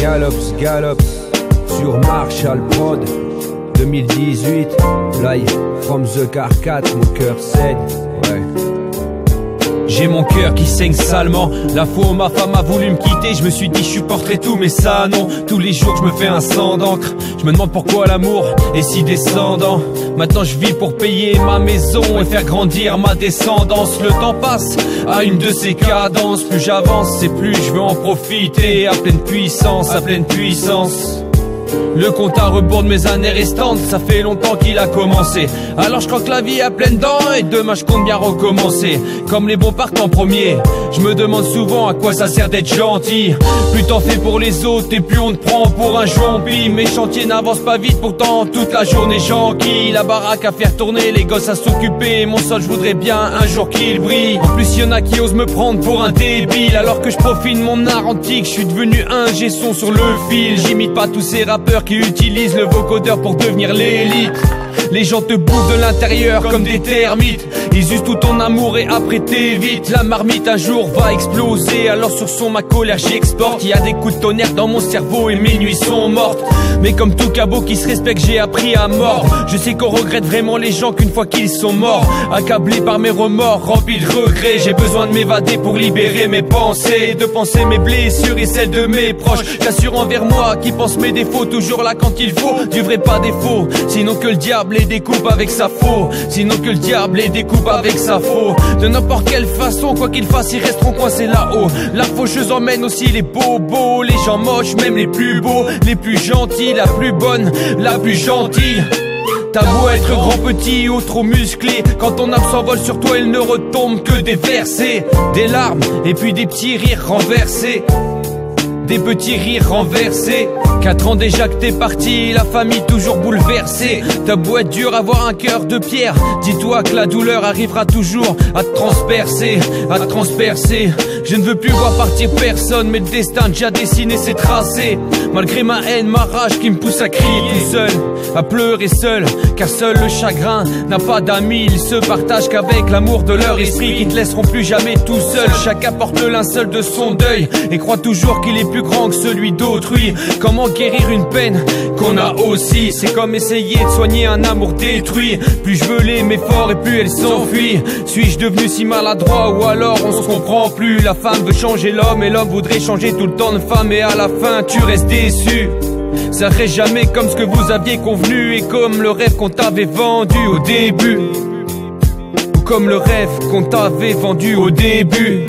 Galops sur Marshall Prod 2018. Fly from the car 4, mon cœur saigne. Ouais. J'ai mon cœur qui saigne salement. La fois où ma femme a voulu me quitter, je me suis dit je supporterai tout, mais ça non. Tous les jours je me fais un sang d'encre. Je me demande pourquoi l'amour est si descendant. Maintenant je vis pour payer ma maison et faire grandir ma descendance. Le temps passe à une de ces cadences. Plus j'avance et plus je veux en profiter. À pleine puissance, à pleine puissance. Le compte à rebours de mes années restantes, ça fait longtemps qu'il a commencé. Alors je crois que la vie a plein dents et demain je compte bien recommencer. Comme les bons partent en premier, je me demande souvent à quoi ça sert d'être gentil. Plus t'en fais pour les autres et plus on te prend pour un champi. Mes chantiers n'avancent pas vite, pourtant toute la journée j'enquille. La baraque à faire tourner, les gosses à s'occuper. Mon sol je voudrais bien un jour qu'il brille. En plus y'en a qui osent me prendre pour un débile. Alors que je profite mon art antique, je suis devenu un G-son sur le fil. J'imite pas tous ces rappeurs qui utilisent le vocodeur pour devenir l'élite. Les gens te bouffent de l'intérieur comme des termites. Ils usent tout ton amour et après t'évitent. La marmite un jour va exploser. Alors sur son ma colère j'exporte. Il y a des coups de tonnerre dans mon cerveau et mes nuits sont mortes. Mais comme tout cabot qui se respecte, j'ai appris à mordre. Je sais qu'on regrette vraiment les gens qu'une fois qu'ils sont morts. Accablé par mes remords, rempli de regrets. J'ai besoin de m'évader pour libérer mes pensées. De penser mes blessures et celles de mes proches. J'assure envers moi qui pense mes défauts. Toujours là quand il faut, du vrai pas défaut. Sinon que le diable les découpe avec sa faux. Sinon que le diable les découpe avec sa faux. De n'importe quelle façon, quoi qu'ils fassent, ils resteront coincés là-haut. La faucheuse emmène aussi les bobos, les gens moches, même les plus beaux, les plus gentils, la plus bonne, la plus gentille. T'as beau être grand, petit ou trop musclé, quand ton âme s'envole sur toi, il ne retombe que des versets, des larmes et puis des petits rires renversés. Des petits rires renversés. 4 ans déjà que t'es parti, la famille toujours bouleversée. T'as beau être dur, avoir un cœur de pierre, dis-toi que la douleur arrivera toujours à te transpercer, à te transpercer. Je ne veux plus voir partir personne, mais le destin déjà dessiné ses tracés. Malgré ma haine, ma rage qui me pousse à crier tout seul, à pleurer seul, car seul le chagrin n'a pas d'amis. Ils se partagent qu'avec l'amour de leur esprit, qui ne te laisseront plus jamais tout seul. Chacun porte le linceul de son deuil et croit toujours qu'il est plus grand que celui d'autrui. Comment guérir une peine qu'on a aussi? C'est comme essayer de soigner un amour détruit. Plus je veux l'aimer fort et plus elle s'enfuit. Suis-je devenu si maladroit ou alors on se comprend plus? La femme veut changer l'homme et l'homme voudrait changer tout le temps de femme. Et à la fin tu restes déçu. Ça reste jamais comme ce que vous aviez convenu. Et comme le rêve qu'on t'avait vendu au début. Ou comme le rêve qu'on t'avait vendu au début.